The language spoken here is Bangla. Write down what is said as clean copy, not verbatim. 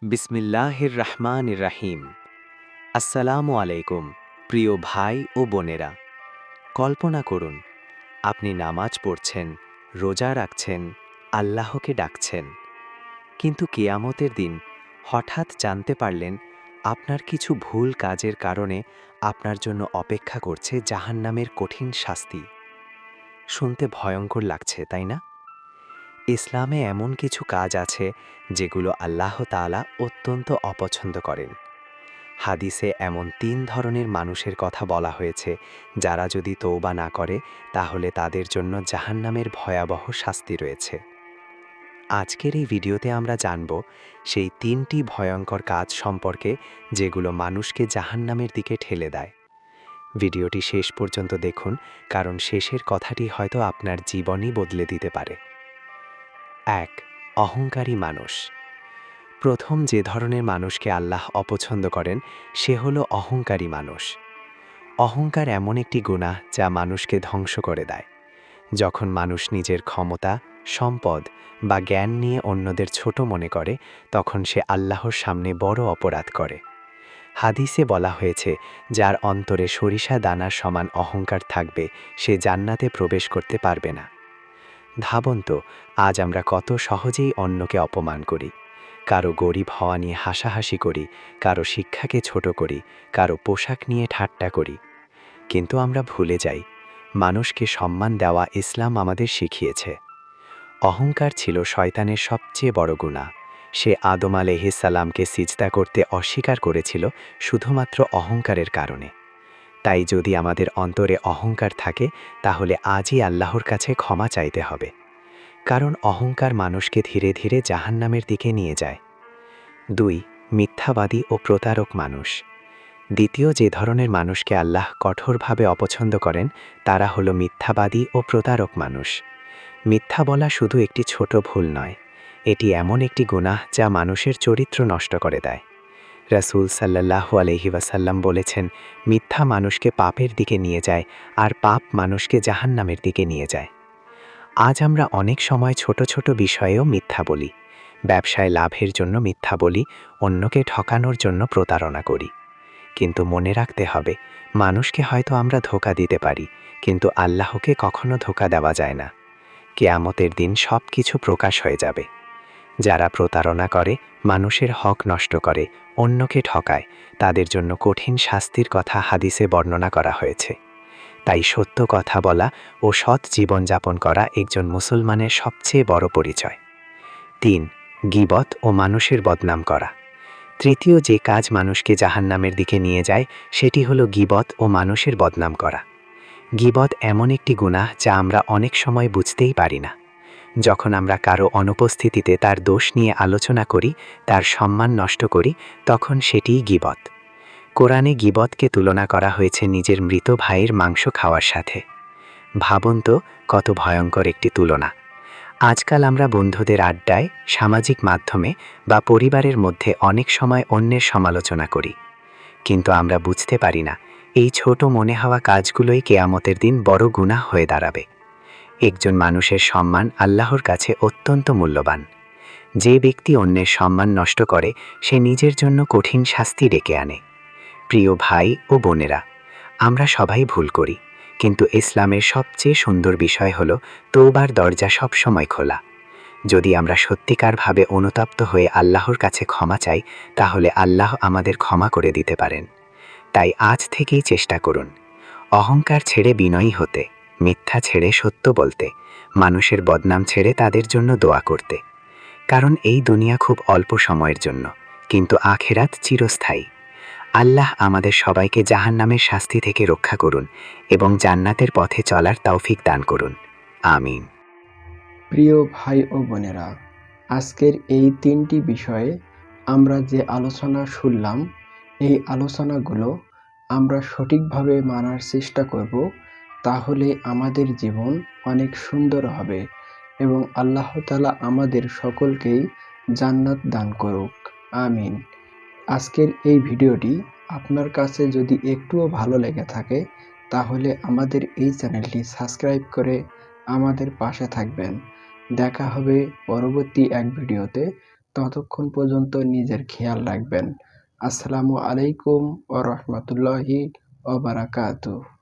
বিসমিল্লাহির রহমানির রাহিম। আসসালামু আলাইকুম প্রিয় ভাই ও বোনেরা। কল্পনা করুন, আপনি নামাজ পড়ছেন, রোজা রাখছেন, আল্লাহকে ডাকছেন, কিন্তু কিয়ামতের দিন হঠাৎ জানতে পারলেন আপনার কিছু ভুল কাজের কারণে আপনার জন্য অপেক্ষা করছে জাহান্নামের কঠিন শাস্তি। শুনতে ভয়ঙ্কর লাগছে, তাই না? ইসলামে এমন কিছু কাজ আছে যেগুলো আল্লাহ তাআলা অত্যন্ত অপছন্দ করেন। হাদিসে এমন ৩ ধরনের মানুষের কথা বলা হয়েছে, যারা যদি তওবা না করে তাহলে তাদের জন্য জাহান্নামের ভয়াবহ শাস্তি রয়েছে। আজকের এই ভিডিওতে আমরা জানব সেই ৩টি ভয়ঙ্কর কাজ সম্পর্কে, যেগুলো মানুষকে জাহান্নামের দিকে ঠেলে দেয়। ভিডিওটি শেষ পর্যন্ত দেখুন, কারণ শেষের কথাটি হয়তো আপনার জীবনই বদলে দিতে পারে। ১. অহংকারী মানুষ। প্রথম যে ধরনের মানুষকে আল্লাহ অপছন্দ করেন সে হলো অহংকারী মানুষ। অহংকার এমন একটি গুনাহ যা মানুষকে ধ্বংস করে দেয়। যখন মানুষ নিজের ক্ষমতা, সম্পদ বা জ্ঞান নিয়ে অন্যদের ছোট মনে করে, তখন সে আল্লাহর সামনে বড় অপরাধ করে। হাদিসে বলা হয়েছে, যার অন্তরে সরিষা দানার সমান অহংকার থাকবে সে জান্নাতে প্রবেশ করতে পারবে না। ভাবুন তো, আজ আমরা কত সহজেই অন্যকে অপমান করি। কারো গরিব হওয়া নিয়ে হাসাহাসি করি, কারো শিক্ষাকে ছোট করি, কারো পোশাক নিয়ে ঠাট্টা করি। কিন্তু আমরা ভুলে যাই, মানুষকে সম্মান দেওয়া ইসলাম আমাদের শিখিয়েছে। অহংকার ছিল শয়তানের সবচেয়ে বড় গুনাহ। সে আদম আলাইহিস সালামকে সিজদা করতে অস্বীকার করেছিল শুধুমাত্র অহংকারের কারণে। তাই যদি আমাদের অন্তরে অহংকার থাকে, তাহলে আজই আল্লাহর কাছে ক্ষমা চাইতে হবে। কারণ অহংকার মানুষকে ধীরে ধীরে জাহান্নামের দিকে নিয়ে যায়। ২. মিথ্যাবাদী ও প্রতারক মানুষ। দ্বিতীয় যে ধরনের মানুষকে আল্লাহ কঠোরভাবে অপছন্দ করেন তারা হলো মিথ্যাবাদী ও প্রতারক মানুষ। মিথ্যা বলা শুধু একটি ছোট ভুল নয়, এটি এমন একটি গুনাহ যা মানুষের চরিত্র নষ্ট করে দেয়। রাসূল সাল্লাল্লাহু আলাইহি ওয়াসাল্লাম বলেছেন, মিথ্যা মানুষকে পাপের দিকে নিয়ে যায় আর পাপ মানুষকে জাহান্নামের দিকে নিয়ে যায়। আজ আমরা অনেক সময় ছোট ছোট বিষয়েও মিথ্যা বলি। ব্যবসায় লাভের জন্য মিথ্যা বলি, অন্যকে ঠকানোর জন্য প্রতারণা করি। কিন্তু মনে রাখতে হবে, মানুষকে হয়তো আমরা ধোঁকা দিতে পারি, কিন্তু আল্লাহকে কখনো ধোঁকা দেওয়া যায় না। কিয়ামতের দিন সব কিছু প্রকাশ হয়ে যাবে। যারা প্রতারণা করে, মানুষের হক নষ্ট করে, অন্যকে ঠকায়, তাদের জন্য কঠিন শাস্তির কথা হাদিসে বর্ণনা করা হয়েছে। তাই সত্য কথা বলা ও সৎ জীবনযাপন করা একজন মুসলমানের সবচেয়ে বড় পরিচয়। ৩. গীবত ও মানুষের বদনাম করা। তৃতীয় যে কাজ মানুষকে জাহান্নামের দিকে নিয়ে যায় সেটি হলো গীবত ও মানুষের বদনাম করা। গীবত এমন একটি গুনাহ যা আমরা অনেক সময় বুঝতেই পারি না। যখন আমরা কারো অনুপস্থিতিতে তার দোষ নিয়ে আলোচনা করি, তার সম্মান নষ্ট করি, তখন সেটিই গীবত। কোরআনে গীবতকে তুলনা করা হয়েছে নিজের মৃত ভাইয়ের মাংস খাওয়ার সাথে। ভাবুন তো, কত ভয়ঙ্কর একটি তুলনা। আজকাল আমরা বন্ধুদের আড্ডায়, সামাজিক মাধ্যমে বা পরিবারের মধ্যে অনেক সময় অন্যের সমালোচনা করি, কিন্তু আমরা বুঝতে পারি না এই ছোট মনে হওয়া কাজগুলোই কিয়ামতের দিন বড় গুনাহ হয়ে দাঁড়াবে। একজন মানুষের সম্মান আল্লাহর কাছে অত্যন্ত মূল্যবান। যে ব্যক্তি অন্যের সম্মান নষ্ট করে সে নিজের জন্য কঠিন শাস্তি ডেকে আনে। প্রিয় ভাই ও বোনেরা, আমরা সবাই ভুল করি, কিন্তু ইসলামের সবচেয়ে সুন্দর বিষয় হলো তওবার দরজা সবসময় খোলা। যদি আমরা সত্যিকারভাবে অনুতপ্ত হয়ে আল্লাহর কাছে ক্ষমা চাই, তাহলে আল্লাহ আমাদের ক্ষমা করে দিতে পারেন। তাই আজ থেকেই চেষ্টা করুন অহংকার ছেড়ে বিনয়ী হতে, মিথ্যা ছেড়ে সত্য বলতে, মানুষের বদনাম ছেড়ে তাদের জন্য দোয়া করতে। কারণ এই দুনিয়া খুব অল্প সময়ের জন্য, কিন্তু আখিরাত চিরস্থায়ী। আল্লাহ আমাদের সবাইকে জাহান্নামের শাস্তি থেকে রক্ষা করুন এবং জান্নাতের পথে চলার তৌফিক দান করুন। আমিন। প্রিয় ভাই ও বোনেরা, আজকের এই ৩টি বিষয়ে আমরা যে আলোচনা শুনলাম, এই আলোচনাগুলো আমরা সঠিকভাবে মানার চেষ্টা করব, তাহলে আমাদের জীবন অনেক সুন্দর হবে এবং আল্লাহ তাআলা আমাদের সকলকেই জান্নাত দান করুক। আমিন। আজকের এই ভিডিওটি আপনার কাছে যদি একটুও ভালো লেগে থাকে, তাহলে আমাদের এই চ্যানেলটি সাবস্ক্রাইব করে আমাদের পাশে থাকবেন। দেখা হবে পরবর্তী এক ভিডিওতে। ততক্ষণ পর্যন্ত নিজের খেয়াল রাখবেন। আসসালামু আলাইকুম ওয়া রাহমাতুল্লাহি ওয়া বারাকাতুহু।